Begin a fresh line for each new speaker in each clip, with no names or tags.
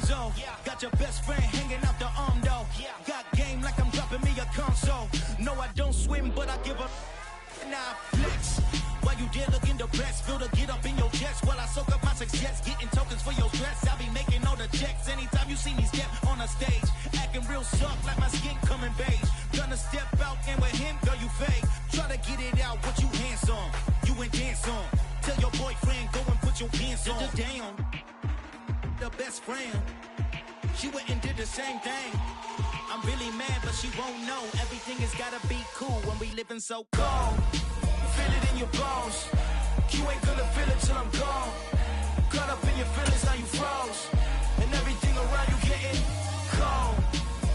Lonzo. Got your best friend hanging out the arm though. Got game like I'm dropping me a console. No, I don't swim, but I give a now flex. While you dare looking depressed, feel the get up in your chest while I soak up my success, getting tokens for your stress. I'll be making all the checks anytime you see me step on a stage, acting real soft like my skin coming beige. Gonna step out and with him, girl, you fake. Try to get it out, what you handsome, you ain't dance on. Tell your boyfriend, go and put your pants on. Down, the best friend, she went and did the same thing. I'm really mad, but she won't know. Everything has gotta be cool when we living so cold. Feel it in your bones. You ain't gonna feel it till I'm gone. Caught up in your feelings, now you froze. And everything around you getting cold.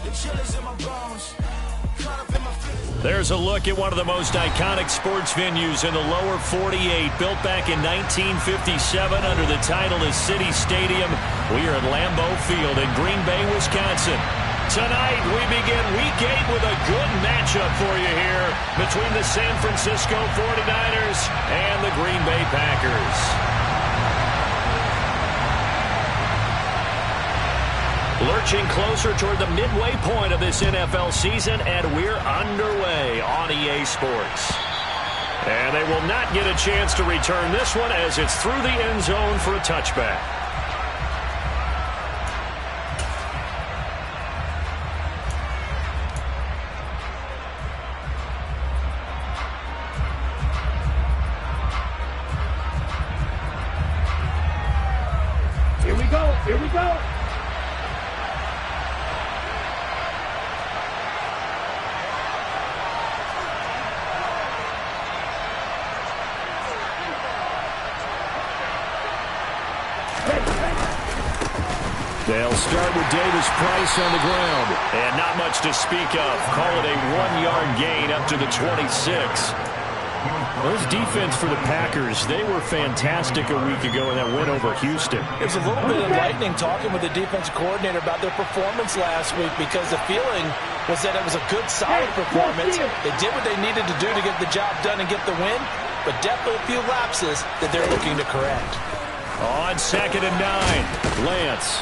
The chillers in my bones. Caught up in my feelings.
There's a look at one of the most iconic sports venues in the lower 48. Built back in 1957 under the title of City Stadium. We are at Lambeau Field in Green Bay, Wisconsin. Tonight, we begin Week 8 with a good matchup for you here between the San Francisco 49ers and the Green Bay Packers. Lurching closer toward the midway point of this NFL season, and we're underway on EA Sports. And they will not get a chance to return this one as it's through the end zone for a touchback.
Here we go.
They'll start with Davis Price on the ground. And not much to speak of. Call it a 1-yard gain up to the 26. Well, this defense for the Packers, they were fantastic a week ago in that win over Houston.
It was a little bit enlightening talking with the defensive coordinator about their performance last week because the feeling was that it was a good, solid performance. They did what they needed to do to get the job done and get the win, but definitely a few lapses that they're looking to correct.
On 2nd and 9, Lance.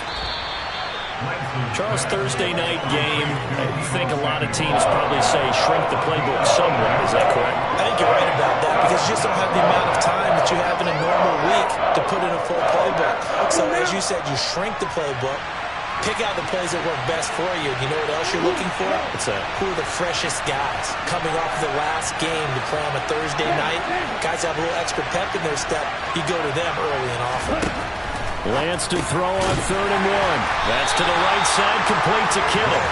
Charles, Thursday night game, I think a lot of teams probably say shrink the playbook somewhat. Is that correct?
I think you're right about that because you just don't have the amount of time that you have in a normal week to put in a full playbook. So as you said, you shrink the playbook, pick out the plays that work best for you. You know what else you're looking for? Who are the freshest guys coming off of the last game to play on a Thursday night? Guys have a little extra pep in their step. You go to them early and often.
Lance to throw on 3rd and 1. That's to the right side, complete to Kittle.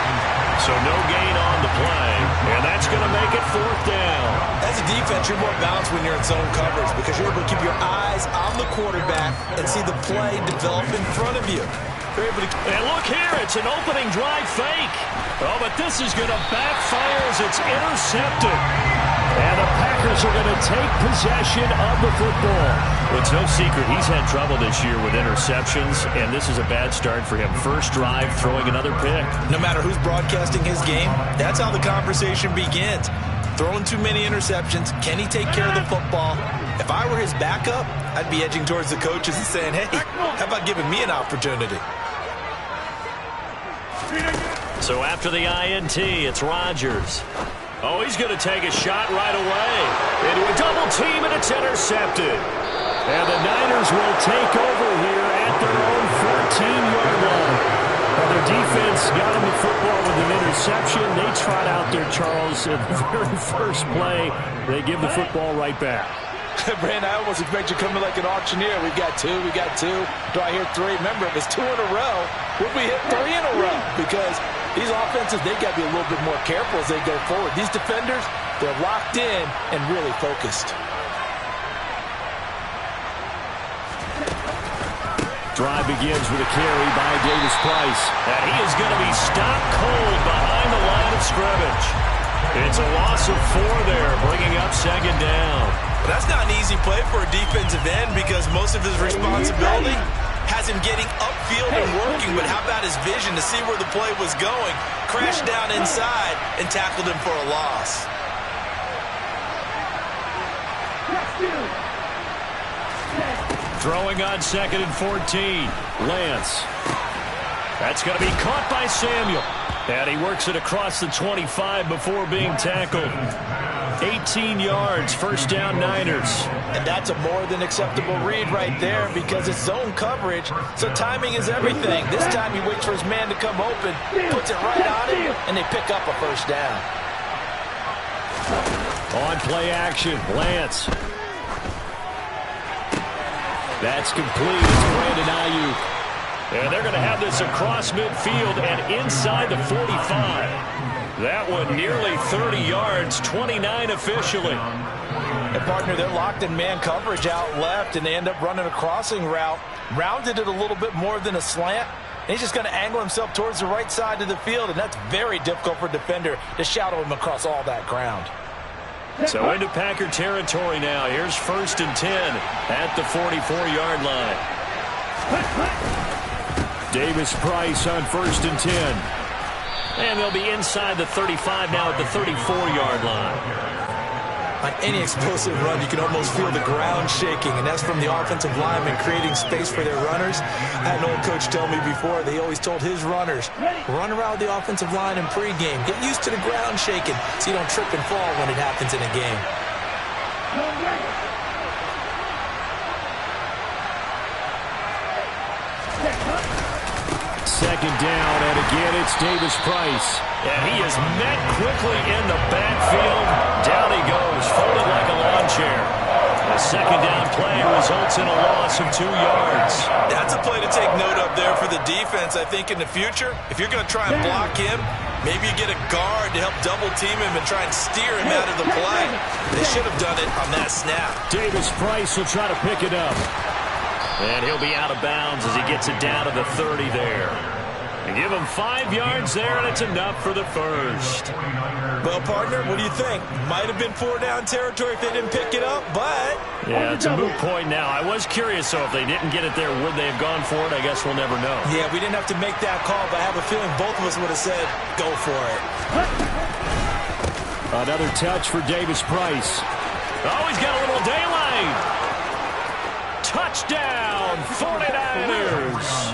So no gain on the play, and that's going to make it 4th down.
As a defense, you're more balanced when you're in zone coverage because you're able to keep your eyes on the quarterback and see the play develop in front of you.
And look here, it's an opening drive fake. Oh, but this is going to backfire as it's intercepted. And the Packers are going to take possession of the football. Well, it's no secret he's had trouble this year with interceptions, and this is a bad start for him. First drive, throwing another pick.
No matter who's broadcasting his game, that's how the conversation begins. Throwing too many interceptions, can he take care of the football? If I were his backup, I'd be edging towards the coaches and saying, hey, how about giving me an opportunity?
So after the INT, it's Rodgers. Oh, he's going to take a shot right away. Into a double team, and it's intercepted. And the Niners will take over here at their own 14-yard line. Well, their defense got him the football with an interception. They trot out there, Charles, at the very first play. They give the football right back.
Brand, I almost expect you coming like an auctioneer. We've got two. Do I hear 3? Remember, if it's 2 in a row, would we hit 3 in a row? Because these offenses, they got to be a little bit more careful as they go forward. These defenders, they're locked in and really focused.
Drive begins with a carry by Davis Price. And he is going to be stopped cold behind the line of scrimmage. It's a loss of 4 there, bringing up 2nd down.
But that's not an easy play for a defensive end because most of his responsibility has him getting upfield and working. But how about his vision to see where the play was going? Crashed down inside and tackled him for a loss.
Throwing on 2nd and 14. Lance. That's going to be caught by Samuel. And he works it across the 25 before being tackled. 18 yards, first down Niners.
And that's a more than acceptable read right there because it's zone coverage, so timing is everything. This time he waits for his man to come open, puts it right on him, and they pick up a first down.
On play action, Lance. That's complete. It's Brandon Ayuk. And they're going to have this across midfield and inside the 45. That one nearly 30 yards, 29 officially.
And partner, they're locked in man coverage out left, and they end up running a crossing route. Rounded it a little bit more than a slant. And he's just going to angle himself towards the right side of the field, and that's very difficult for a defender to shadow him across all that ground.
So into Packer territory now. Here's 1st and 10 at the 44-yard line. Davis Price on 1st and 10. And they'll be inside the 35 now at the 34-yard line.
On any explosive run, you can almost feel the ground shaking, and that's from the offensive linemen creating space for their runners. I had an old coach tell me before, they always told his runners, run around the offensive line in pregame. Get used to the ground shaking so you don't trip and fall when it happens in a game.
Second down, and again it's Davis Price. And he is met quickly in the backfield. Down he goes, folded like a lawn chair. The second down play results in a loss of 2 yards.
That's a play to take note of there for the defense. I think in the future, if you're going to try and block him, maybe you get a guard to help double team him and try and steer him out of the play. They should have done it on that snap.
Davis Price will try to pick it up. And he'll be out of bounds as he gets it down to the 30 there. They give him 5 yards there, and it's enough for the first.
Well, partner, what do you think? Might have been 4-down territory if they didn't pick it up, but...
Yeah, it's a moot point now. I was curious, so if they didn't get it there, would they have gone for it? I guess we'll never know.
Yeah, we didn't have to make that call, but I have a feeling both of us would have said, go for it.
Another touch for Davis Price. Oh, he's got a little daylight. Touchdown, 49ers.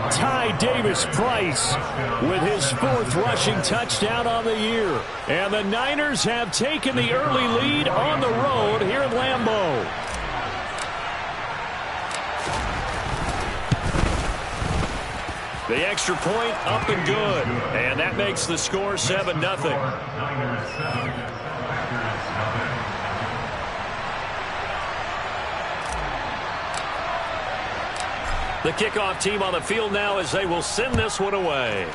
Ty Davis Price with his 4th rushing touchdown on the year. And the Niners have taken the early lead on the road here at Lambeau. The extra point up and good. And that makes the score 7-0. The kickoff team on the field now as they will send this one away.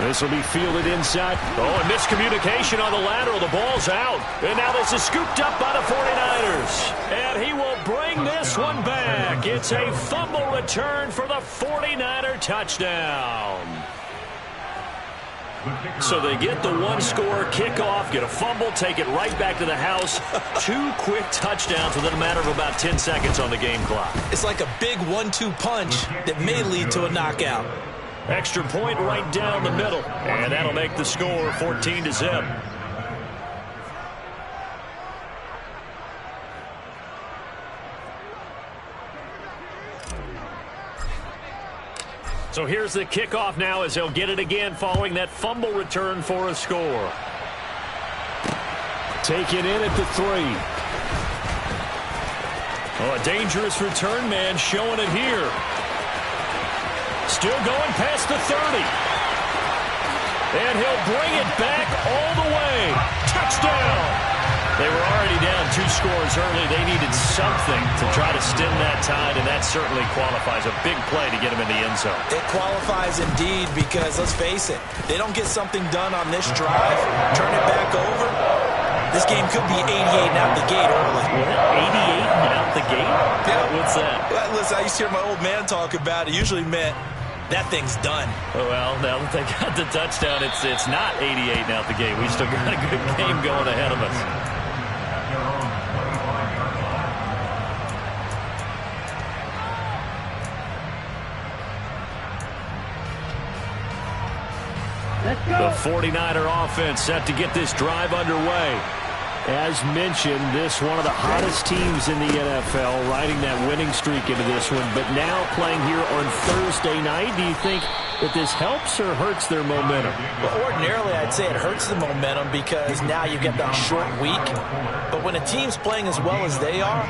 This will be fielded inside. Oh, and miscommunication on the lateral. The ball's out. And now this is scooped up by the 49ers. And he will bring this one back. It's a fumble return for the 49er touchdown. So they get the one-score kickoff, get a fumble, take it right back to the house. 2 quick touchdowns within a matter of about 10 seconds on the game clock.
It's like a big 1-2 punch that may lead to a knockout.
Extra point right down the middle. And that'll make the score 14-0. So here's the kickoff now as they'll get it again following that fumble return for a score. Taken in at the 3. Oh, a dangerous return man showing it here. Still going past the 30. And he'll bring it back all the way. Touchdown! They were already down 2 scores early. They needed something to try to stem that tide, and that certainly qualifies. A big play to get them in the end zone.
It qualifies indeed because, let's face it, they don't get something done on this drive, turn it back over, this game could be 88 and out the gate early.
What? 88 and out the gate?
Yeah.
What's that?
Well, listen, I used to hear my old man talk about it. It usually meant that thing's done.
Well, now that they got the touchdown, it's not 88 and out the gate. We still got a good game going ahead of us. The 49er offense set to get this drive underway. As mentioned, this one of the hottest teams in the NFL, riding that winning streak into this one, but now playing here on Thursday night. Do you think that this helps or hurts their momentum?
Well, ordinarily, I'd say it hurts the momentum because now you get that short week. But when a team's playing as well as they are,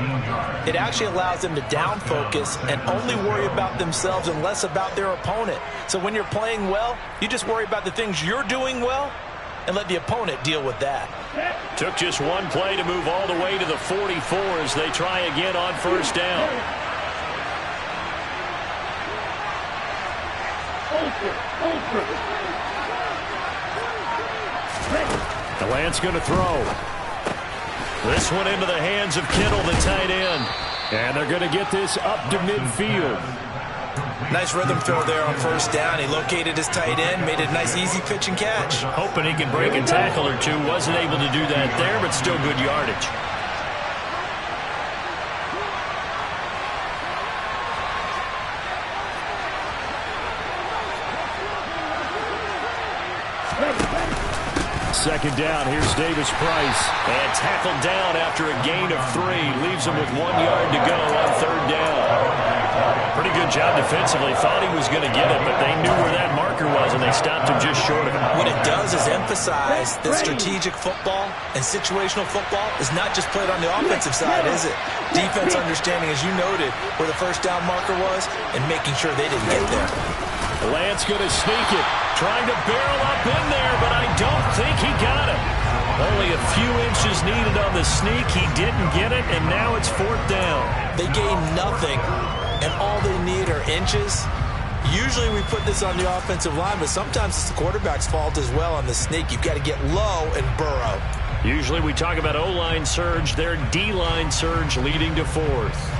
it actually allows them to down focus and only worry about themselves and less about their opponent. So when you're playing well, you just worry about the things you're doing well and let the opponent deal with that.
Took just one play to move all the way to the 44 as they try again on first down. The Lance going to throw. This one into the hands of Kittle, the tight end. And they're going to get this up to midfield.
Nice rhythm throw there on first down. He located his tight end, made it a nice easy pitch and catch.
Hoping he can break a tackle or two. Wasn't able to do that there, but still good yardage. Second down, here's Davis Price. And tackled down after a gain of 3. Leaves him with 1 yard to go on third down. Pretty good job defensively. Thought he was going to get it, but they knew where that marker was, and they stopped him just short of it.
What it does is emphasize that strategic football and situational football is not just played on the offensive side, is it? Defense understanding, as you noted, where the first down marker was and making sure they didn't get there.
Lance going to sneak it. Trying to barrel up in there, but I don't think he got it. Only a few inches needed on the sneak. He didn't get it, and now it's fourth down.
They gain nothing, and all they need are inches. Usually we put this on the offensive line, but sometimes it's the quarterback's fault as well on the sneak. You've got to get low and burrow.
Usually we talk about O-line surge. Their D-line surge leading to fourth.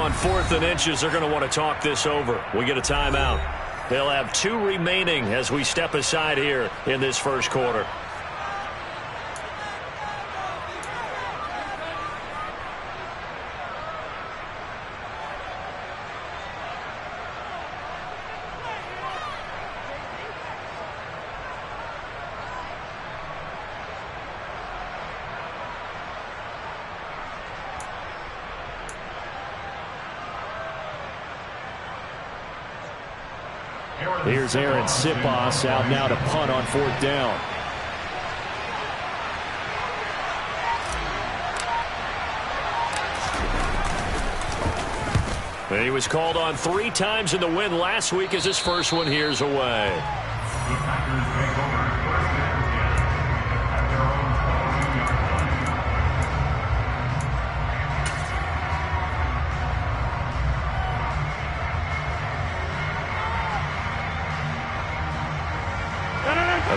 on 4th and inches, they're going to want to talk this over. We get a timeout. They'll have 2 remaining as we step aside here in this first quarter.
Here's Aaron Siposs out now to punt on 4th down.
He was called on 3 times in the win last week as his first one here's away.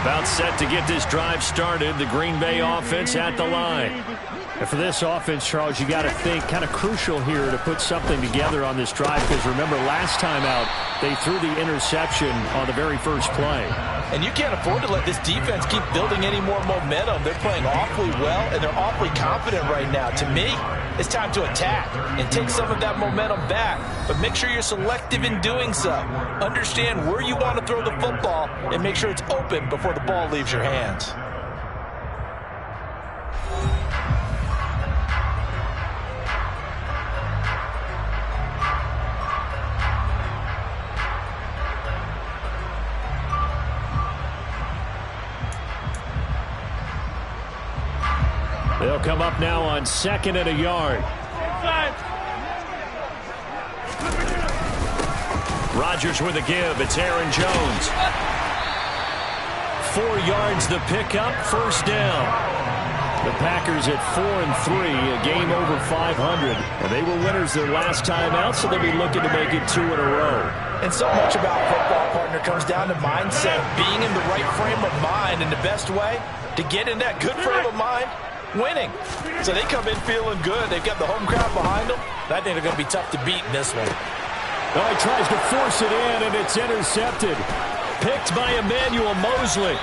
About set to get this drive started. The Green Bay offense at the line.
And for this offense, Charles, you got to think kind of crucial here to put something together on this drive, because remember last time out they threw the interception on the very first play.
And you can't afford to let this defense keep building any more momentum. They're playing awfully well, and they're awfully confident right now. To me, it's time to attack and take some of that momentum back. But make sure you're selective in doing so. Understand where you want to throw the football and make sure it's open before the ball leaves your hands.
They'll come up now on 2nd and a yard.
Rodgers with a give. It's Aaron Jones. 4 yards the pickup, first down.
The Packers at 4-3, a game over 500. And they were winners their last time out, so they'll be looking to make it 2 in a row.
And so much about football, partner, comes down to mindset, being in the right frame of mind. And the best way to get in that good frame of mind, winning. So they come in feeling good. They've got the home crowd behind them. I think they're going to be tough to beat in this one.
Oh, he tries to force it in, and it's intercepted.
Picked by Emmanuel Mosley.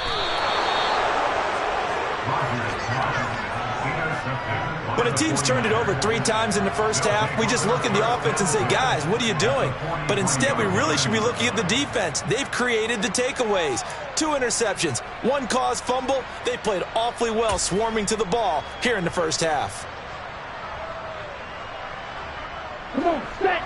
When a team's turned it over 3 times in the first half, we just look at the offense and say, guys, what are you doing? But instead, we really should be looking at the defense. They've created the takeaways. 2 interceptions, 1 caused fumble. They played awfully well swarming to the ball here in the first half.
Come on, set.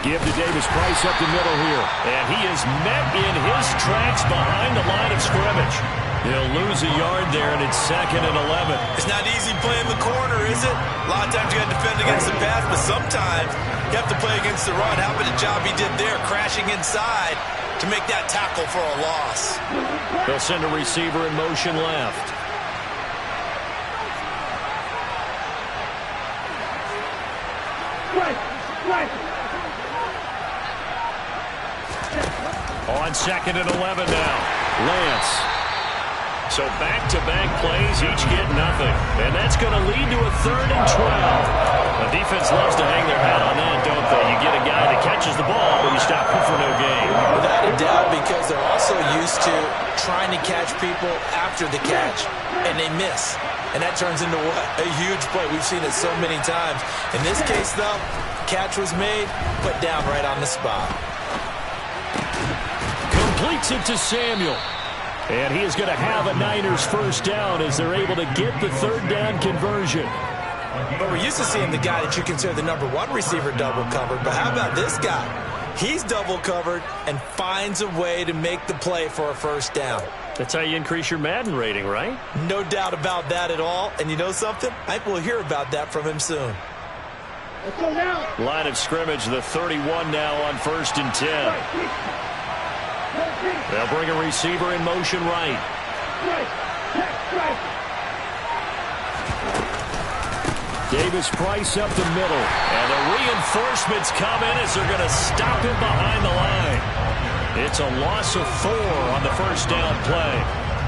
Give to Davis Price up the middle here.
And he is met in his tracks behind the line of scrimmage. He'll lose a yard there, and it's 2nd and 11.
It's not easy playing the corner, is it? A lot of times you got to defend against the pass, but sometimes you have to play against the run. How about the job he did there, crashing inside to make that tackle for a loss?
They'll send a receiver in motion left. On 2nd and 11 now.
Lance.
So back-to-back plays, each get nothing. And that's going to lead to a 3rd and 12. The defense loves to hang their hat on that, don't they? You get a guy that catches the ball, but you stop him for no gain.
Without a doubt, because they're also used to trying to catch people after the catch, and they miss. And that turns into what? A huge play. We've seen it so many times. In this case, though, catch was made, put down right on the spot.
Completes it to Samuel.
And he is going to have a Niners first down as they're able to get the 3rd down conversion.
But we're used to seeing the guy that you consider the number 1 receiver double covered. But how about this guy? He's double covered and finds a way to make the play for a first down.
That's how you increase your Madden rating, right?
No doubt about that at all. And you know something? I think we'll hear about that from him soon.
Let's go now.
Line of scrimmage, the 31 now on 1st and 10. They'll bring a receiver in motion right.
Davis Price up the middle.
And the reinforcements come in as they're going to stop him behind the line. It's a loss of 4 on the first down play.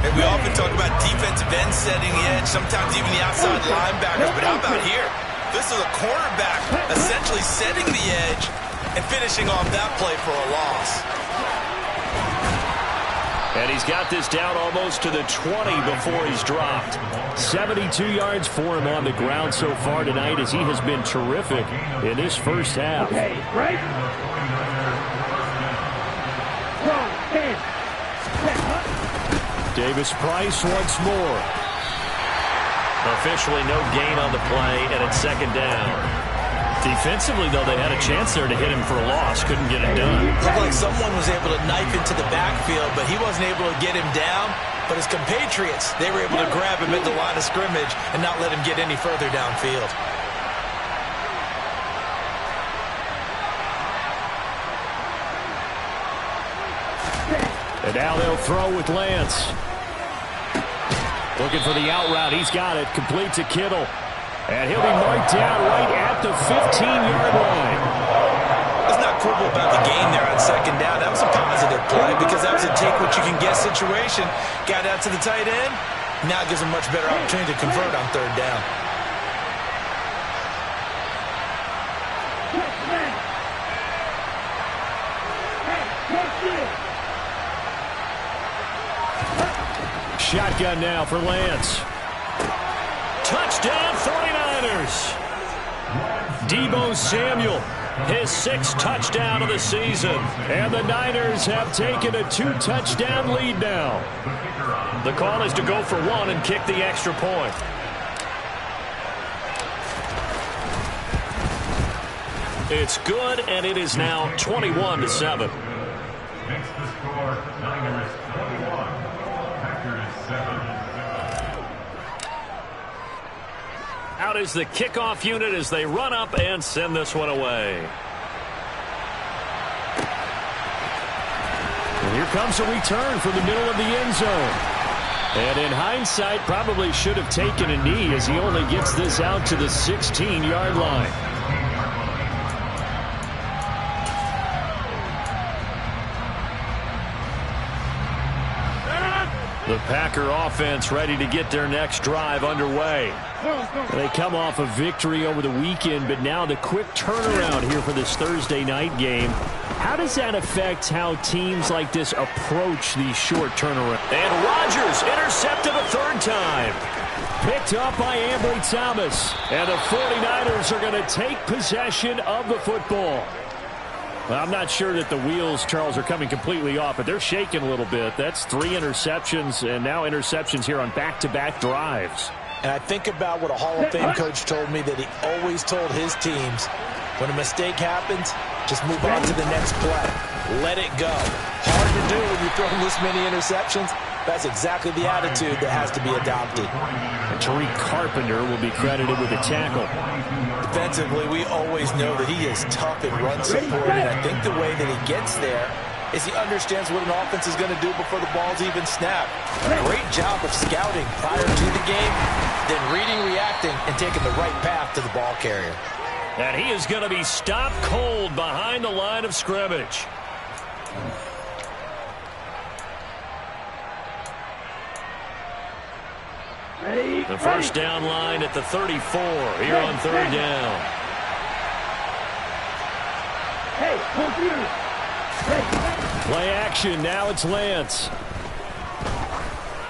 And we often talk about defensive ends setting the edge, sometimes even the outside linebackers. But how about here? This is a cornerback essentially setting the edge and finishing off that play for a loss.
And he's got this down almost to the 20 before he's dropped.
72 yards for him on the ground so far tonight as he has been terrific in this first half.
Okay, right?
Davis Price once more.
Officially no gain on the play, and it's second down. Defensively, though, they had a chance there to hit him for a loss. Couldn't get it done.
Looked like someone was able to knife into the backfield, but he wasn't able to get him down. But his compatriots, they were able to grab him at the line of scrimmage and not let him get any further downfield.
And now they'll throw with Lance. Looking for the out route. He's got it. Complete to Kittle. And he'll be marked down right at the 15-yard line.
Let's not quibble about the gain there on second down. That was a positive play because that was a take-what-you-can-get situation. Got out to the tight end. Now it gives him much better opportunity to convert on third down.
Shotgun now for Lance.
Touchdown 49ers. Deebo Samuel, his 6th touchdown of the season.
And the Niners have taken a 2-touchdown lead now.
The call is to go for 1 and kick the extra point. It's good, and it is now 21-7.
Next to score, Niners 21, Packers 7.
Out is the kickoff unit as they run up and send this one away.
And here comes a return from the middle of the end zone. And in hindsight, probably should have taken a knee as he only gets this out to the 16-yard line. The Packer offense ready to get their next drive underway. They come off a victory over the weekend, but now the quick turnaround here for this Thursday night game. How does that affect how teams like this approach these short turnarounds?
And Rodgers intercepted a 3rd time.
Picked up by Ambry Thomas. And the 49ers are going to take possession of the football. Well, I'm not sure that the wheels, Charles, are coming completely off, but they're shaking a little bit. That's 3 interceptions, and now interceptions here on back-to-back drives.
And I think about what a Hall of Fame coach told me that he always told his teams, when a mistake happens, just move on to the next play. Let it go. Hard to do when you throw this many interceptions. That's exactly the attitude that has to be adopted.
And Tariq Carpenter will be credited with a tackle.
Defensively, we always know that he is tough in run support, and I think the way that he gets there is he understands what an offense is going to do before the ball's even snapped. A great job of scouting prior to the game, then reading, reacting, and taking the right path to the ball carrier.
And he is going to be stopped cold behind the line of scrimmage. The first down line at the 34 here on 3rd down.
Play action. Now it's Lance.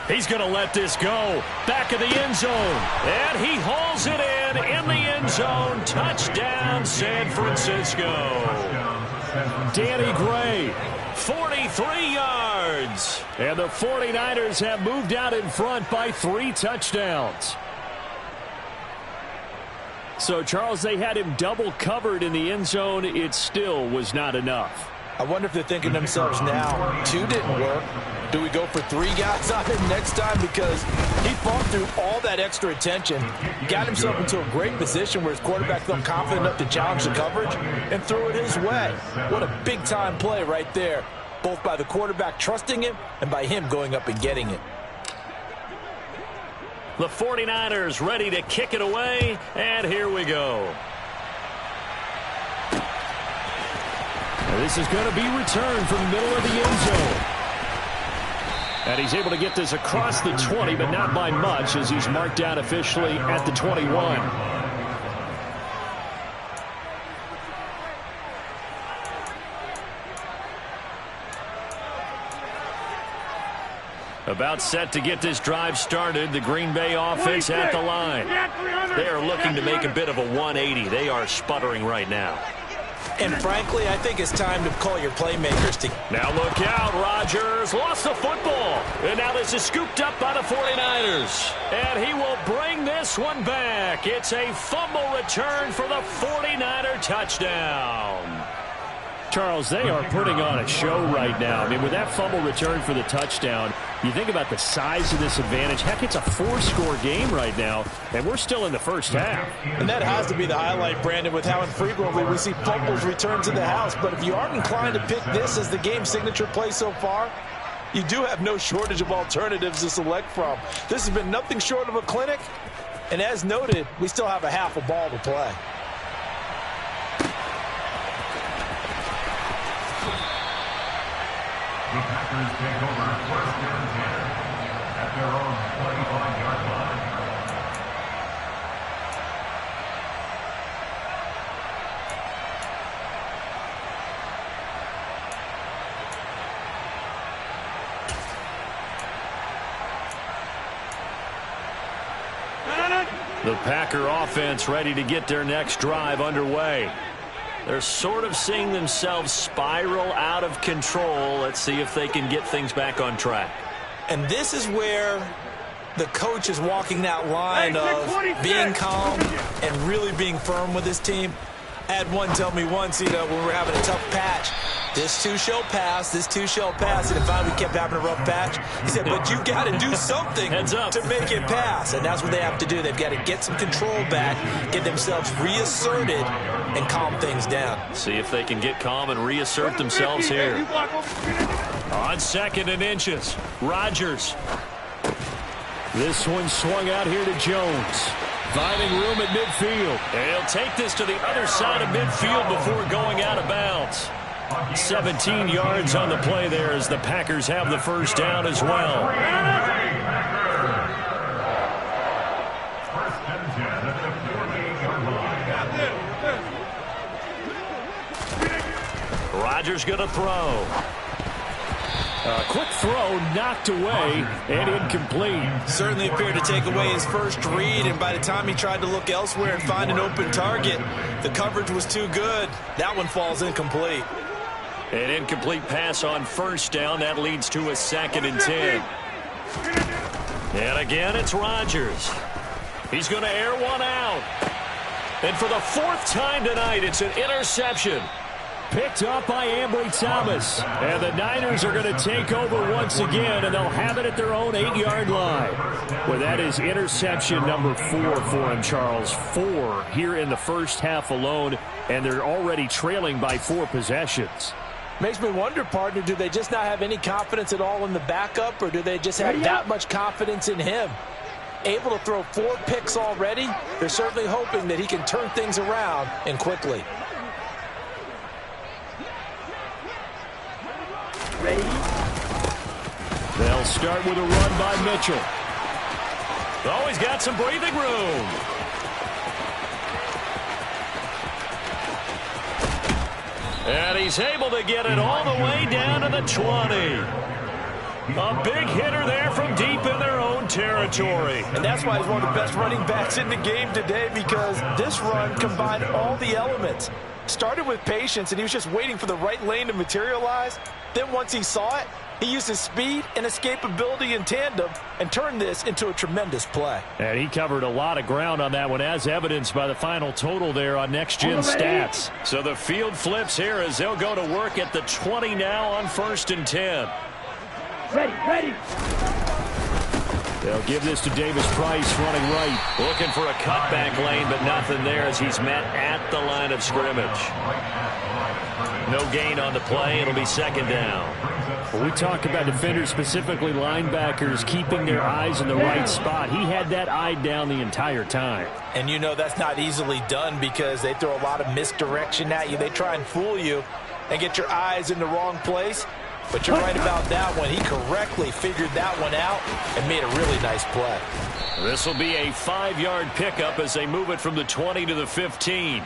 He's going to let this go. Back of the end zone. And he hauls it in the end zone. Touchdown, San Francisco.
Danny Gray.
43 yards.
And the 49ers have moved out in front by 3 touchdowns. So, Charles, they had him double covered in the end zone. It still was not enough.
I wonder if they're thinking to themselves now, 2 didn't work. Do we go for 3 guys on him next time? Because he fought through all that extra attention, got himself into a great position where his quarterback felt confident enough to challenge the coverage and threw it his way. What a big-time play right there, both by the quarterback trusting him and by him going up and getting it.
The 49ers ready to kick it away, and here we go.
This is going to be returned from the middle of the end zone. And he's able to get this across the 20, but not by much, as he's marked down officially at the 21. About set to get this drive started. The Green Bay offense at the line. They are looking to make a bit of a 180. They are sputtering right now.
And frankly, I think it's time to call your playmakers to...
Now look out, Rodgers lost the football. And now this is scooped up by the 49ers. And he will bring this one back. It's a fumble return for the 49er touchdown. Charles, they are putting on a show right now. I mean, with that fumble return for the touchdown, you think about the size of this advantage. Heck, it's a 4-score game right now, and we're still in the first half.
And that has to be the highlight, Brandon, with how infrequently we see fumbles return to the house. But if you aren't inclined to pick this as the game signature play so far, you do have no shortage of alternatives to select from. This has been nothing short of a clinic, and as noted, we still have a half a ball to play.
The Packers take over first and 10 at their own 25-yard line.
The Packer offense ready to get their next drive underway. They're sort of seeing themselves spiral out of control. Let's see if they can get things back on track.
And this is where the coach is walking that line of being calm and really being firm with his team. I had one tell me once, when we're having a tough patch, this too shall pass, this too shall pass. And if we kept having a rough patch, he said, but you got to do something to make it pass. And that's what they have to do. They've got to get some control back, get themselves reasserted, and calm things down.
See if they can get calm and reassert themselves here. On 2nd and inches, Rodgers. This one swung out here to Jones. Finding room at midfield. And he'll take this to the other side of midfield before going out of bounds. 17 yards on the play there as the Packers have the first down as well.
First and 10 at the 48-yard line.
Rodgers going to throw. A quick throw knocked away and incomplete.
Certainly appeared to take away his first read, and by the time he tried to look elsewhere and find an open target, the coverage was too good. That one falls incomplete.
An incomplete pass on first down. That leads to a 2nd and 10. And again, it's Rodgers. He's going to air one out. And for the 4th time tonight, it's an interception. Picked up by Ambry Thomas. And the Niners are going to take over once again, and they'll have it at their own 8-yard line. Well, that is interception number 4 for him, Charles. 4 here in the first half alone, and they're already trailing by 4 possessions.
Makes me wonder, partner, do they just not have any confidence at all in the backup, or do they just have that much confidence in him? Able to throw 4 picks already, they're certainly hoping that he can turn things around and quickly.
Ready?
They'll start with a run by Mitchell. Oh, he's got some breathing room. And he's able to get it all the way down to the 20. A big hitter there from deep in their own territory.
And that's why he's one of the best running backs in the game today, because this run combined all the elements. Started with patience, and he was just waiting for the right lane to materialize. Then once he saw it, he used his speed and escapability in tandem and turned this into a tremendous play.
And he covered a lot of ground on that one, as evidenced by the final total there on Next Gen Stats. So the field flips here as they'll go to work at the 20 now on 1st and 10.
Ready.
They'll give this to Davis Price running right. Looking for a cutback lane, but nothing there as he's met at the line of scrimmage. No gain on the play. It'll be 2nd down. When we talk about defenders, specifically linebackers, keeping their eyes in the right spot, he had that eye down the entire time.
And that's not easily done because they throw a lot of misdirection at you. They try and fool you. and get your eyes in the wrong place. But you're right about that one. He correctly figured that one out and made a really nice play.
This will be a 5-yard pickup as they move it from the 20 to the 15.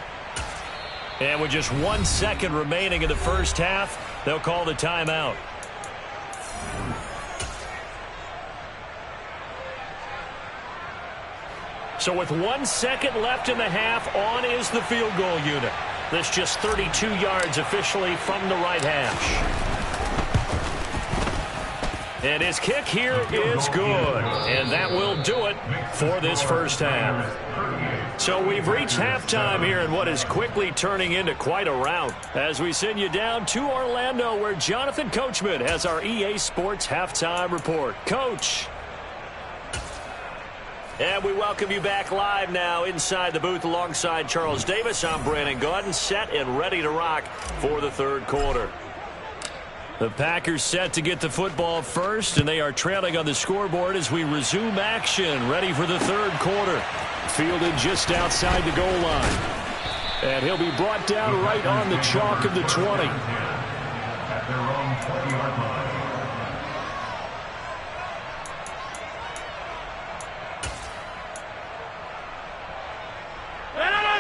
And with just 1 second remaining in the first half, they'll call the timeout. So with 1 second left in the half, on is the field goal unit. This just 32 yards officially from the right hash. And his kick here is good. And that will do it for this first half. So we've reached halftime here in what is quickly turning into quite a rout. As we send you down to Orlando, where Jonathan Coachman has our EA Sports Halftime Report. Coach. And we welcome you back live now inside the booth alongside Charles Davis. I'm Brandon Gaudin, set and ready to rock for the third quarter. The Packers set to get the football first, and they are trailing on the scoreboard as we resume action, ready for the third quarter. Fielded just outside the goal line. And he'll be brought down right on the chalk of the 20.
At their own 20-yard line.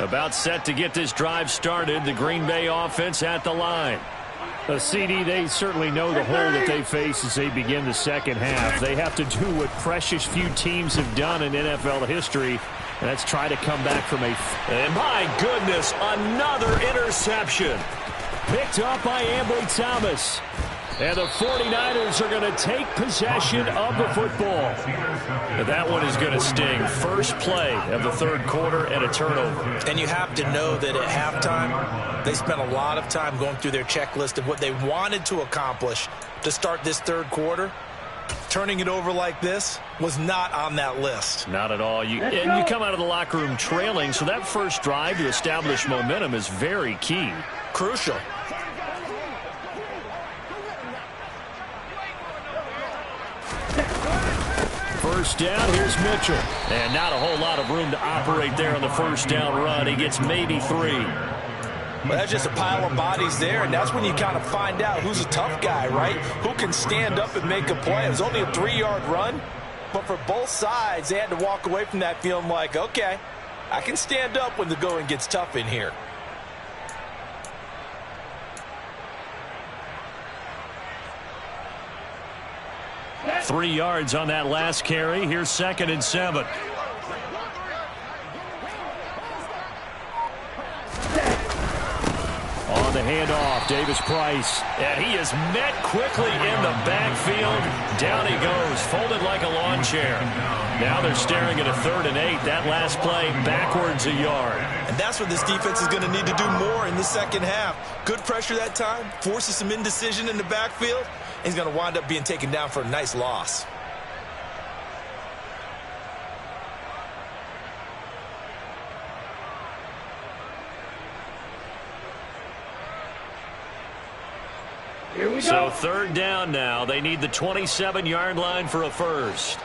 About set to get this drive started, the Green Bay offense at the line. A CD, they certainly know the hole that they face as they begin the second half. They have to do what precious few teams have done in NFL history, and that's try to come back from a... And my goodness, another interception. Picked up by Ambry Thomas. And the 49ers are going to take possession of the football. And that one is going to sting. First play of the third quarter and a turnover.
And you have to know that at halftime, they spent a lot of time going through their checklist of what they wanted to accomplish to start this third quarter. Turning it over like this was not on that list.
Not at all. And you come out of the locker room trailing, so that first drive to establish momentum is very key.
Crucial.
First down, here's Mitchell. And not a whole lot of room to operate there on the first down run. He gets maybe 3.
But that's just a pile of bodies there, and that's when you kind of find out who's a tough guy, right? Who can stand up and make a play. It was only a 3-yard run, but for both sides, they had to walk away from that feeling like, okay, I can stand up when the going gets tough in here.
Three yards on that last carry. Here's 2nd and 7. On the handoff, Davis Price. And he is met quickly in the backfield. Down he goes, folded like a lawn chair. Now they're staring at a 3rd and 8. That last play backwards a yard.
And that's what this defense is going to need to do more in the second half. Good pressure that time, forces some indecision in the backfield. He's going to wind up being taken down for a nice loss.
Here we go.
So 3rd down now. They need the 27-yard line for a first.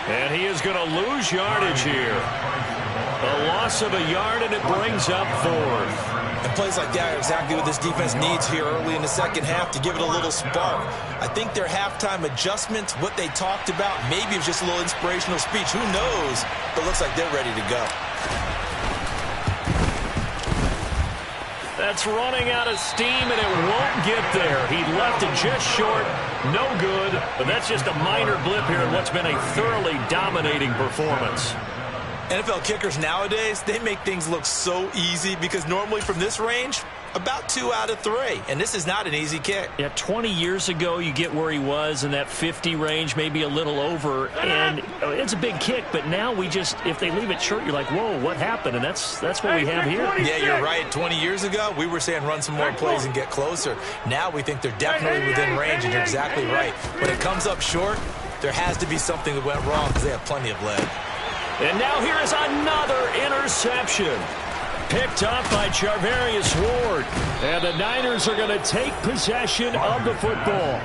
And he is going to lose yardage here. A loss of a yard, and it brings up 4th.
And plays like that are exactly what this defense needs here early in the second half to give it a little spark. I think their halftime adjustments, what they talked about, maybe it was just a little inspirational speech. Who knows? But it looks like they're ready to go.
That's running out of steam, and it won't get there. He left it just short. No good. But that's just a minor blip here in what's been a thoroughly dominating performance.
NFL kickers nowadays, they make things look so easy because normally from this range, about 2 out of 3. And this is not an easy kick.
Yeah, 20 years ago, you get where he was in that 50 range, maybe a little over. And it's a big kick, but now we just, if they leave it short, you're like, whoa, what happened? And that's what we have here.
Yeah, you're right. 20 years ago, we were saying run some more plays and get closer. Now we think they're definitely within range, and you're exactly right. When it comes up short, there has to be something that went wrong because they have plenty of leg.
And now here is another interception. Picked up by Charvarius Ward. And the Niners are going to take possession of the football.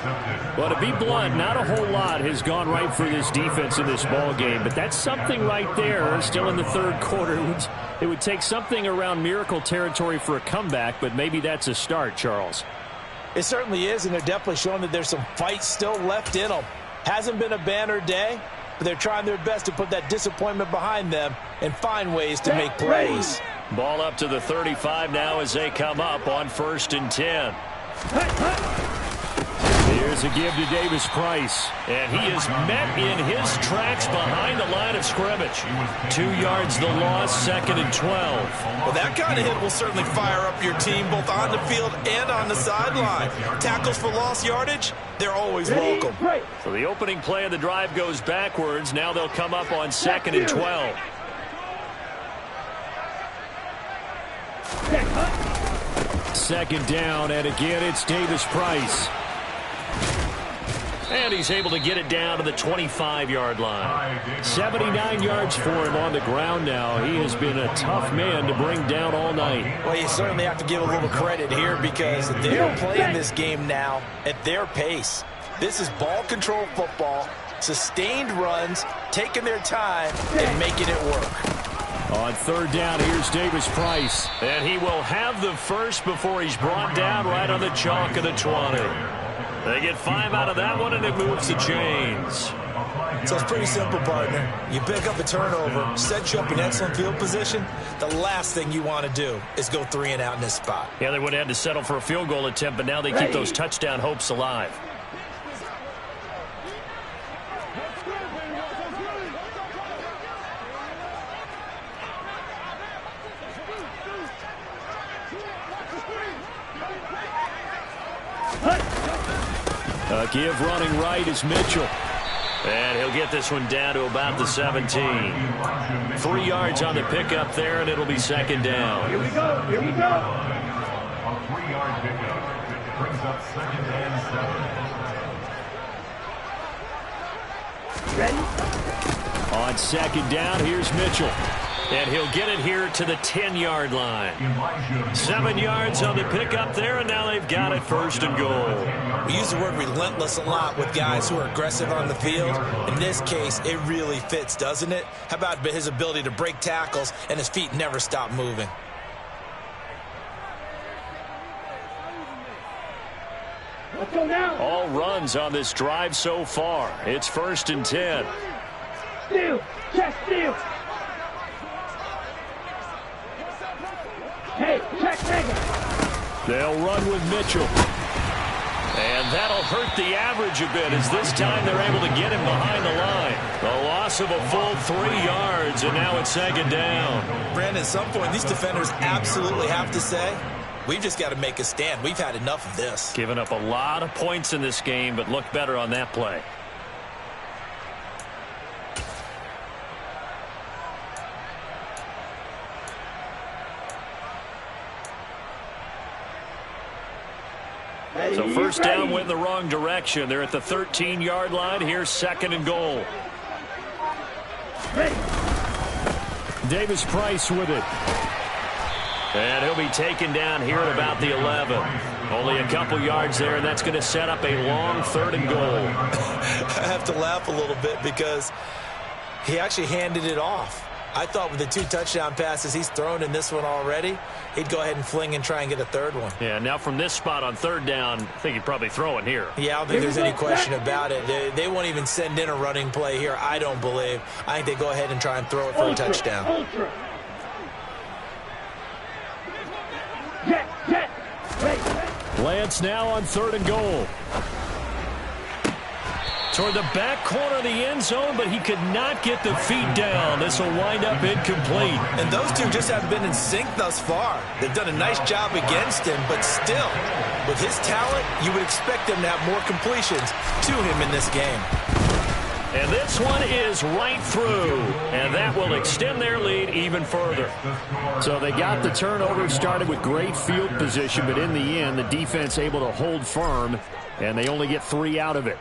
intercepted.
Well, to be blunt, not a whole lot has gone right for this defense in this ball game, but that's something right there. Still in the third quarter. It would take something around miracle territory for a comeback, but maybe that's a start, Charles.
It certainly is, and they're definitely showing that there's some fight still left in them. Hasn't been a banner day, but they're trying their best to put that disappointment behind them and find ways to make plays.
Ball up to the 35 now as they come up on 1st and 10. Here's a give to Davis Price, and he is met in his tracks behind the line of scrimmage. 2 yards the loss, 2nd and 12.
Well, that kind of hit will certainly fire up your team both on the field and on the sideline. Tackles for lost yardage, they're always welcome.
So the opening play of the drive goes backwards. Now they'll come up on 2nd and 12. Second down, and again it's Davis Price. And he's able to get it down to the 25-yard line. 79 yards for him on the ground now. He has been a tough man to bring down all night.
Well, you certainly have to give a little credit here because they're playing this game now at their pace. This is ball control football, sustained runs, taking their time and making it work.
On 3rd down, here's Davis Price. And he will have the first before he's brought down right on the chalk of the 20. They get 5 out of that one, and it moves the chains.
So it's pretty simple, partner. You pick up a turnover, set you up in excellent field position. The last thing you want to do is go 3 and out in this spot.
Yeah, they would have had to settle for a field goal attempt, but now they keep those touchdown hopes alive. A give running right is Mitchell. And he'll get this one down to about the 17. 3 yards on the pickup there, and it'll be 2nd down.
Here we go. Here we go. A 3-yard pickup brings up 2nd and 7.
Ready? On 2nd down, here's Mitchell. And he'll get it here to the 10-yard line. 7 yards on the pickup there, and now they've got it 1st and goal.
We use the word relentless a lot with guys who are aggressive on the field. In this case, it really fits, doesn't it? How about his ability to break tackles and his feet never stop moving?
Let's go now.
All runs on this drive so far. It's 1st and 10.
Steal. Check steal. Hey, check nigga.
They'll run with Mitchell. And that'll hurt the average a bit as this time they're able to get him behind the line. The loss of a full 3 yards, and now it's 2nd down.
Brandon, at some point, these defenders absolutely have to say, we've just got to make a stand. We've had enough of this.
Giving up a lot of points in this game, but look better on that play. So 1st down went in the wrong direction. They're at the 13-yard line. Here's 2nd and goal. Davis Price with it. And he'll be taken down here at about the 11. Only a couple yards there, and that's going to set up a long 3rd and goal.
I have to laugh a little bit because he actually handed it off. I thought with the 2 touchdown passes he's thrown in this one already, he'd go ahead and fling and try and get a 3rd one.
Yeah, now from this spot on 3rd down, I think he'd probably throw it here.
Yeah, I don't think there's any question about it. They won't even send in a running play here, I don't believe. I think they go ahead and try and throw it for a touchdown.
Ultra.
Lance now on 3rd and goal. Toward the back corner of the end zone, but he could not get the feet down. This will wind up incomplete.
And those two just haven't been in sync thus far. They've done a nice job against him, but still, with his talent, you would expect them to have more completions to him in this game.
And this one is right through, and that will extend their lead even further. So they got the turnover started with great field position, but in the end, the defense able to hold firm, and they only get 3 out of it.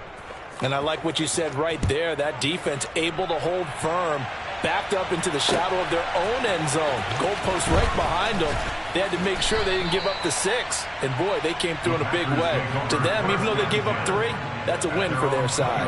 And I like what you said right there, that defense able to hold firm. backed up into the shadow of their own end zone. Goalpost right behind them. They had to make sure they didn't give up the 6. And, boy, they came through in a big way. To them, even though they gave up 3, that's a win for their side.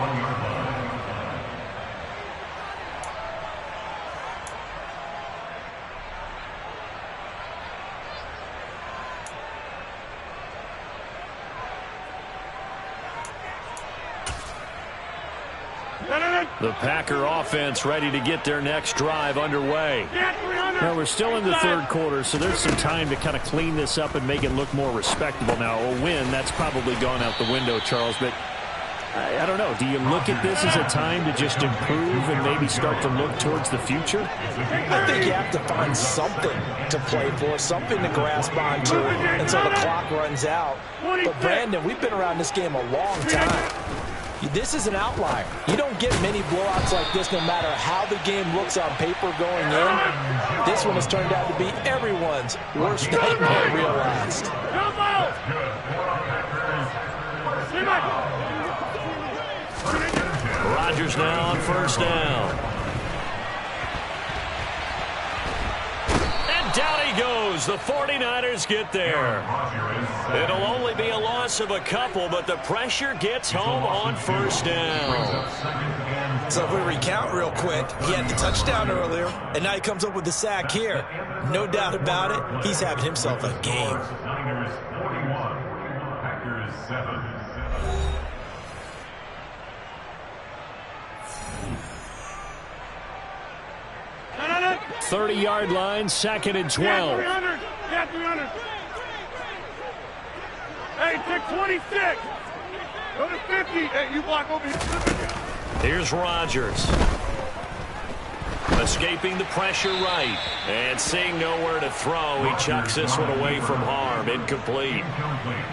The Packer offense ready to get their next drive underway. Now, we're still in the third quarter, so there's some time to kind of clean this up and make it look more respectable. Now, a win, that's probably gone out the window, Charles, but I don't know. Do you look at this as a time to just improve and maybe start to look towards the future?
I think you have to find something to play for, something to grasp onto until the clock runs out. But, Brandon, we've been around this game a long time. This is an outlier. You don't get many blowouts like this no matter how the game looks on paper going in. This one has turned out to be everyone's worst nightmare realized.
Rodgers now on first down. And down he goes. The 49ers get there. It'll only be a loss of a couple, but the pressure gets home on first down.
So if we recount real quick, he had the touchdown earlier, and now he comes up with the sack here. No doubt about it, he's having himself a game.
Niners 41, Packers 7.
30-yard line, 2nd and 12.
Yeah, 300. Hey, take 26. Go to 50. Hey, you block over here.
Here's Rodgers. Escaping the pressure right. And seeing nowhere to throw, he chucks this one away from harm. Incomplete.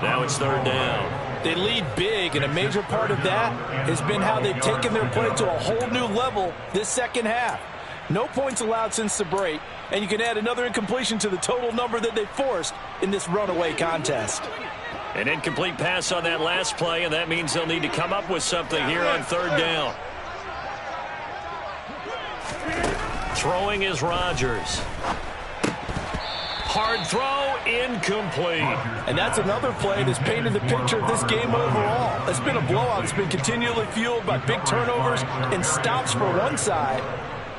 Now it's 3rd down.
They lead big, and a major part of that has been how they've taken their play to a whole new level this second half. No points allowed since the break, and you can add another incompletion to the total number that they forced in this runaway contest.
An incomplete pass on that last play, and that means they'll need to come up with something here on 3rd down. Throwing is Rodgers. Hard throw, incomplete.
And that's another play that's painted the picture of this game overall. It's been a blowout that's been continually fueled by big turnovers and stops for one side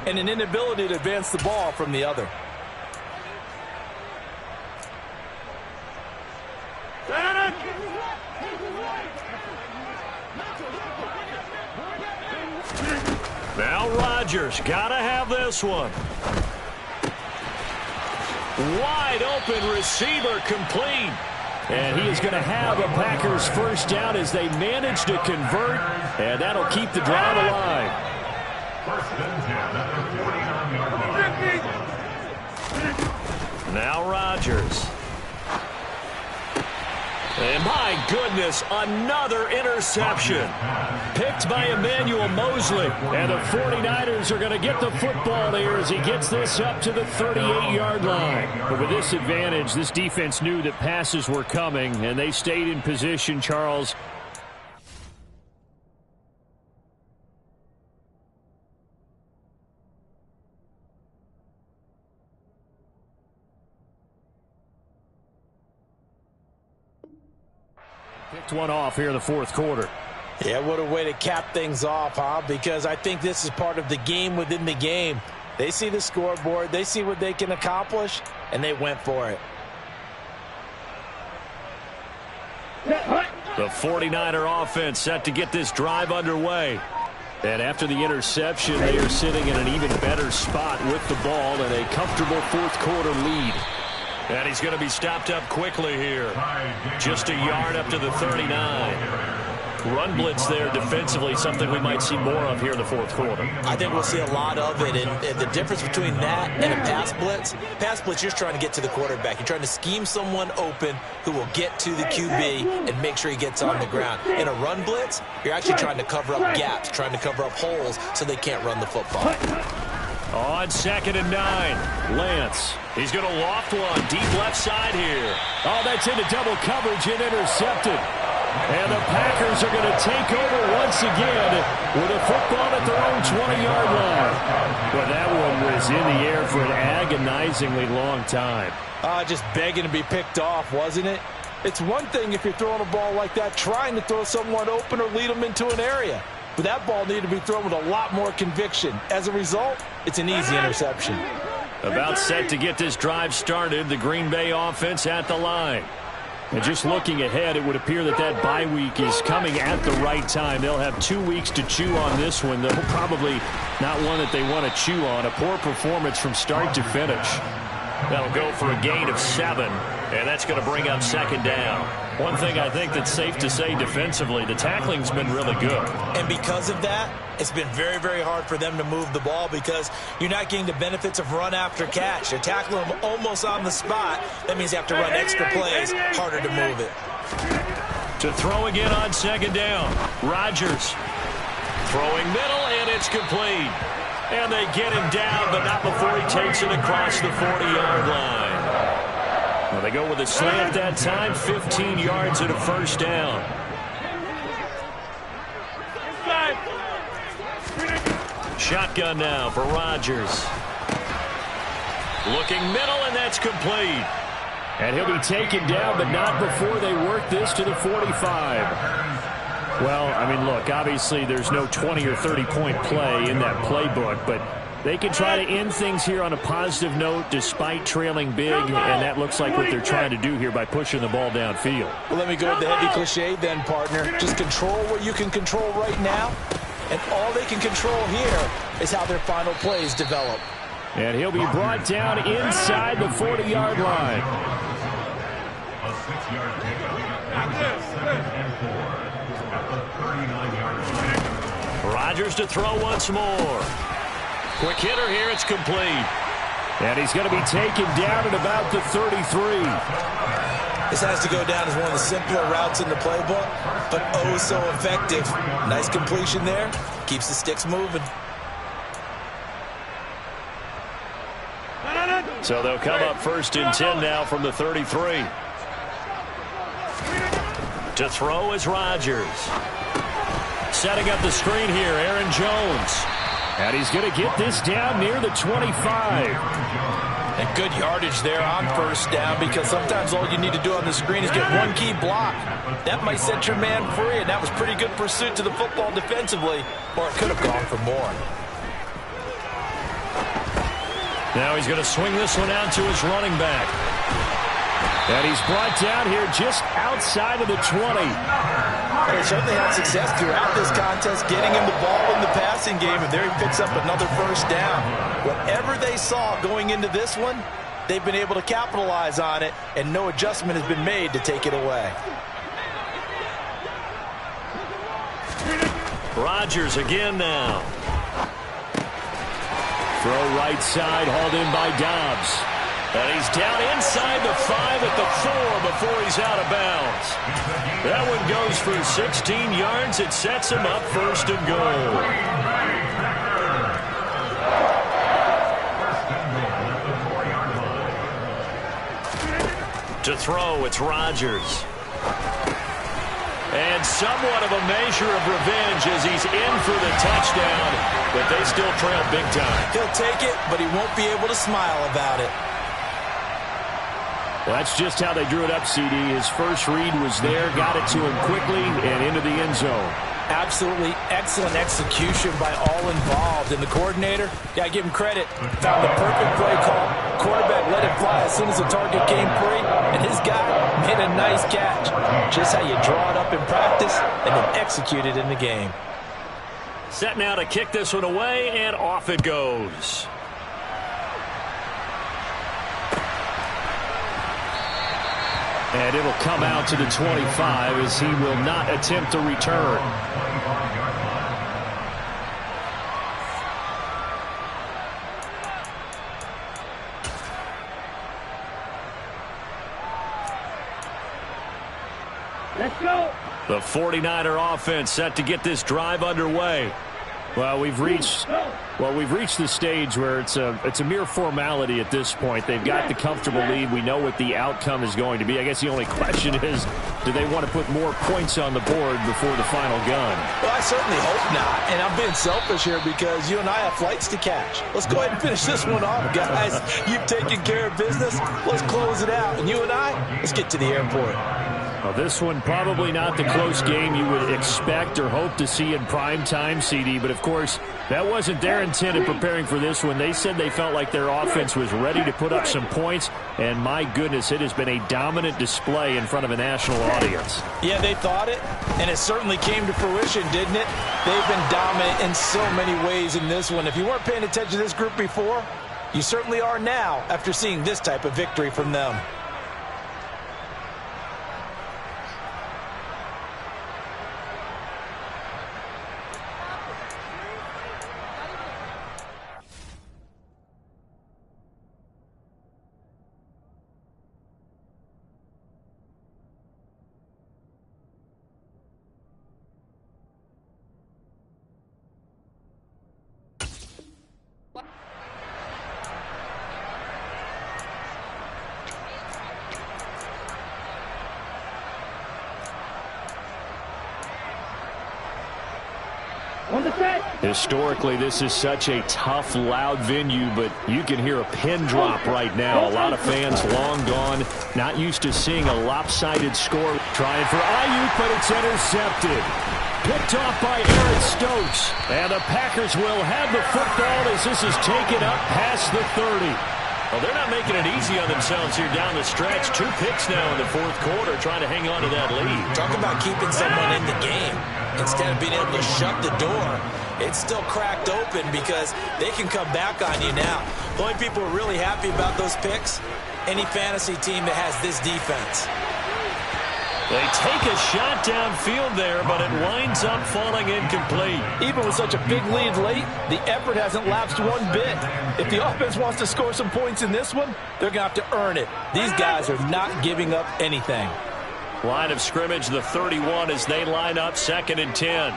and an inability to advance the ball from the other.
Now Rodgers, gotta have this one. Wide open receiver, complete.
And he is going to have a Packers first down as they manage to convert, and that'll keep the drive alive.
First and 10 at the 49-yard line.
Now Rodgers. And my goodness, another interception. Picked by Emmanuel Mosley. And the 49ers are going to get the football here as he gets this up to the 38-yard line.
But with this advantage, this defense knew that passes were coming, and they stayed in position, Charles. Picked one off here in the 4th quarter.
Yeah, what a way to cap things off, huh? Because I think this is part of the game within the game. They see the scoreboard, they see what they can accomplish, and they went for it.
The 49er offense set to get this drive underway. And after the interception, they are sitting in an even better spot with the ball and a comfortable 4th quarter lead. And he's going to be stopped up quickly here. Just a yard up to the 39. Run blitz there defensively, something we might see more of here in the 4th quarter.
I think we'll see a lot of it, and the difference between that and a pass blitz, you're just trying to get to the quarterback. You're trying to scheme someone open who will get to the QB and make sure he gets on the ground. In a run blitz, you're actually trying to cover up gaps, trying to cover up holes so they can't run the football.
On 2nd and 9, Lance. He's going to loft one deep left side here.
Oh, that's into double coverage and intercepted. And the Packers are going to take over once again with a football at their own 20-yard line. Well, that one was in the air for an agonizingly long time.
Just begging to be picked off, wasn't it? It's one thing if you're throwing a ball like that, trying to throw someone open or lead them into an area. But that ball needed to be thrown with a lot more conviction. As a result, it's an easy interception.
About set to get this drive started, the Green Bay offense at the line. And just looking ahead, it would appear that that bye week is coming at the right time. They'll have 2 weeks to chew on this one, though probably not one that they want to chew on. A poor performance from start to finish. That'll go for a gain of 7, and that's going to bring up second down. One thing I think that's safe to say defensively, the tackling's been really good.
And because of that, it's been very, very hard for them to move the ball because you're not getting the benefits of run after catch. They're tackling them almost on the spot. That means they have to run extra plays, harder to move it.
To throw again on second down, Rodgers throwing middle, and it's complete. And they get him down, but not before he takes it across the 40-yard line. Well, they go with a slant that time, 15 yards and a first down. Shotgun now for Rodgers. Looking middle, and that's complete. And he'll be taken down, but not before they work this to the 45. Well, I mean, look, obviously there's no 20 or 30-point play in that playbook, but they can try to end things here on a positive note despite trailing big, and that looks like what they're trying to do here by pushing the ball downfield.
Well, let me go with the heavy cliche then, partner. Just control what you can control right now, and all they can control here is how their final plays develop.
And he'll be brought down inside the 40-yard line.
A 6-yard pickup. 7-4 at the 39-yard line.
Rodgers to throw once more. Quick hitter here, it's complete. And he's going to be taken down at about the 33.
This has to go down as one of the simpler routes in the playbook, but oh so effective. Nice completion there. Keeps the sticks moving.
So they'll come up first and 10 now from the 33. To throw is Rodgers. Setting up the screen here, Aaron Jones. And he's going to get this down near the 25.
And good yardage there on first down because sometimes all you need to do on the screen is get one key block. That might set your man free, and that was pretty good pursuit to the football defensively, or it could have gone for more.
Now he's going to swing this one out to his running back. And he's brought down here just outside of the 20.
They certainly had success throughout this contest getting him the ball in the passing game, and there he picks up another first down. Whatever they saw going into this one, they've been able to capitalize on it, and no adjustment has been made to take it away.
Rodgers again now. Throw right side, hauled in by Dobbs. And he's down inside the 5 at the 4 before he's out of bounds. That one goes for 16 yards. It sets him up first and goal. To throw, it's Rodgers. And somewhat of a measure of revenge as he's in for the touchdown, but they still trail big time.
He'll take it, but he won't be able to smile about it.
Well, that's just how they drew it up, CD. His first read was there, got it to him quickly, and into the end zone.
Absolutely excellent execution by all involved. And the coordinator, got to give him credit, found the perfect play call. Quarterback let it fly as soon as the target came free, and his guy made a nice catch. Just how you draw it up in practice and then execute it in the game.
Set now to kick this one away, and off it goes. And it'll come out to the 25 as he will not attempt a return.
Let's go.
The 49er offense set to get this drive underway. Well, we've reached the stage where it's a mere formality at this point. They've got the comfortable lead. We know what the outcome is going to be. I guess the only question is, do they want to put more points on the board before the final gun?
Well, I certainly hope not. And I'm being selfish here because you and I have flights to catch. Let's go ahead and finish this one off, guys. You've taken care of business. Let's close it out. And you and I, let's get to the airport.
Well, this one probably not the close game you would expect or hope to see in prime time, CD. But, of course, that wasn't their intent in preparing for this one. They said they felt like their offense was ready to put up some points. And, my goodness, it has been a dominant display in front of a national audience.
Yeah, they thought it, and it certainly came to fruition, didn't it? They've been dominant in so many ways in this one. If you weren't paying attention to this group before, you certainly are now after seeing this type of victory from them.
Historically, this is such a tough, loud venue, but you can hear a pin drop right now. A lot of fans long gone, not used to seeing a lopsided score. Trying for Ayuk, but it's intercepted. Picked off by Aaron Stokes. And the Packers will have the football as this is taken up past the 30.
Well, they're not making it easy on themselves here down the stretch. 2 picks now in the fourth quarter, trying to hang on to that lead.
Talk about keeping someone in the game. Instead of being able to shut the door, it's still cracked open because they can come back on you now. The only people who are really happy about those picks, any fantasy team that has this defense.
They take a shot downfield there, but it winds up falling incomplete.
Even with such a big lead late, the effort hasn't lapsed one bit. If the offense wants to score some points in this one, they're going to have to earn it. These guys are not giving up anything.
Line of scrimmage, the 31 as they line up 2nd and 10.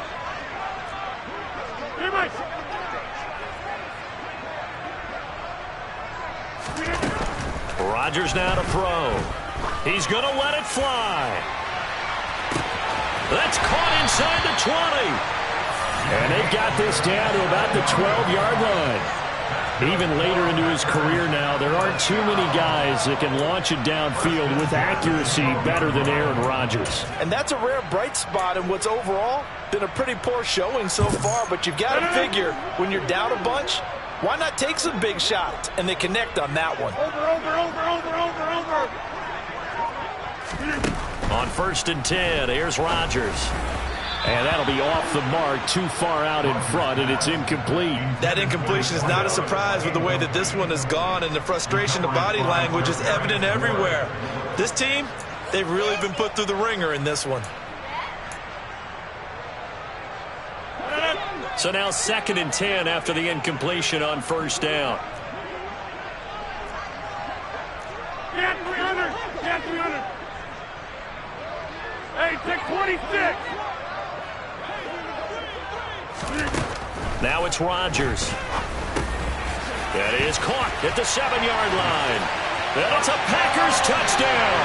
Rodgers now to throw. He's going to let it fly. That's caught inside the 20.
And they've got this down to about the 12-yard line. Even later into his career now, there aren't too many guys that can launch it downfield with accuracy better than Aaron Rodgers.
And that's a rare bright spot in what's overall been a pretty poor showing so far. But you've got to figure, when you're down a bunch, why not take some big shots? And they connect on that one.
On 1st and 10, here's Rodgers.
And that'll be off the mark, too far out in front, and it's incomplete.
That incompletion is not a surprise with the way that this one has gone, and the frustration, the body language is evident everywhere. This team, they've really been put through the ringer in this one.
So now 2nd and 10 after the incompletion on 1st down.
Get 300! Get 300! Hey, take 26!
Now it's Rodgers. That is caught at the 7-yard line. And it's a Packers touchdown.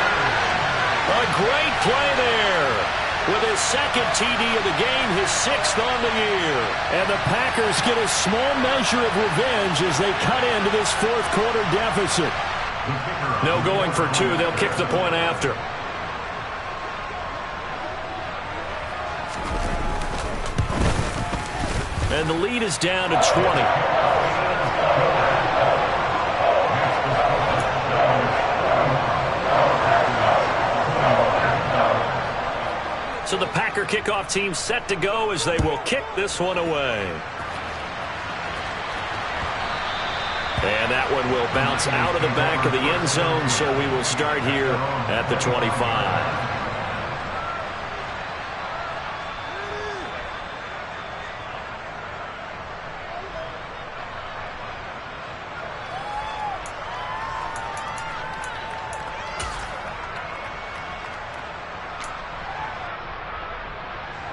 A great play there. With his 2nd TD of the game, his 6th on the year.
And the Packers get a small measure of revenge as they cut into this 4th quarter deficit.
No going for 2. They'll kick the point after. And the lead is down to 20. So the Packer kickoff team set to go as they will kick this one away. And that one will bounce out of the back of the end zone, so we will start here at the 25.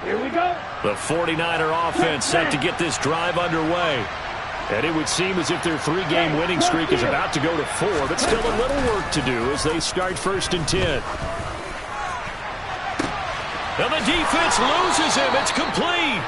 Here we go.
The 49er offense set to get this drive underway. And it would seem as if their 3-game winning streak is about to go to 4, but still a little work to do as they start 1st and 10. And the defense loses him. It's complete.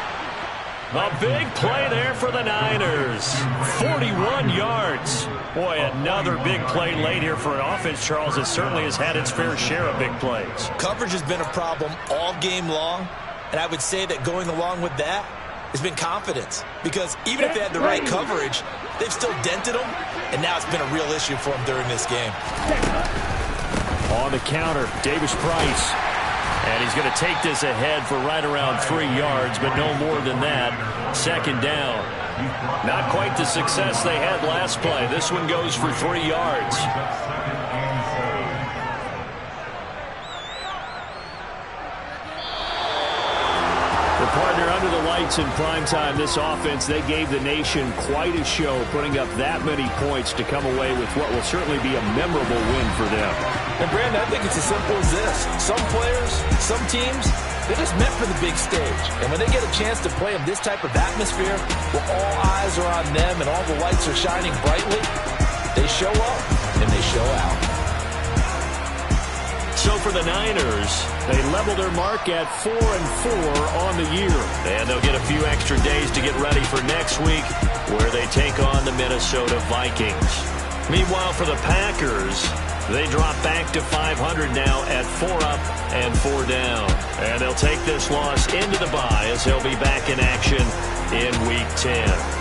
A big play there for the Niners. 41 yards. Boy, another big play late here for an offense, Charles, that certainly has had its fair share of big plays.
Coverage has been a problem all game long, and I would say that going along with that has been confidence. Because even if they had the right coverage, they've still dented them, and now it's been a real issue for them during this game.
On the counter, Davis Price. And he's going to take this ahead for right around 3 yards, but no more than that. 2nd down. Not quite the success they had last play. This one goes for 3 yards. The partner under the lights in primetime, this offense, they gave the nation quite a show, putting up that many points to come away with what will certainly be a memorable win for them.
And, Brandon, I think it's as simple as this. Some players, some teams, they're just meant for the big stage. And when they get a chance to play in this type of atmosphere, where all eyes are on them and all the lights are shining brightly, they show up and they show out.
So for the Niners, they level their mark at 4-4 on the year. And they'll get a few extra days to get ready for next week, where they take on the Minnesota Vikings. Meanwhile, for the Packers, they drop back to 500 now at 4 up and 4 down. And they'll take this loss into the bye as they'll be back in action in Week 10.